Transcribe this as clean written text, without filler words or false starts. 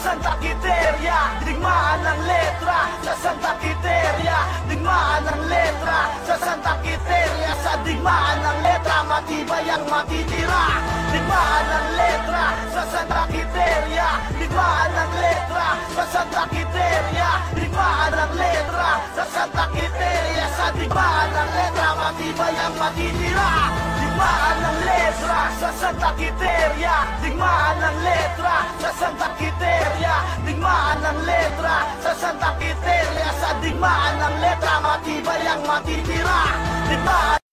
Santa Quiteria, digmaan ng letra sa Santa Quiteria, digmaan ng letra sa Santa Quiteria, sa digmaan ng letra matibay ang matitira. Digmaan ng letra sa Santa Quiteria, digmaan ng letra sa Santa Quiteria, digmaan ng letra sa Santa Quiteria, sa digmaan ng letra matibay ang matitira. Digmaan ng letra sa Santa Quiteria, digmaan ng letra sa Santa Quiteria, digmaan ng letra sa Santa Quiteria, sa digmaan ng letra matibay ang matitira. Digmaan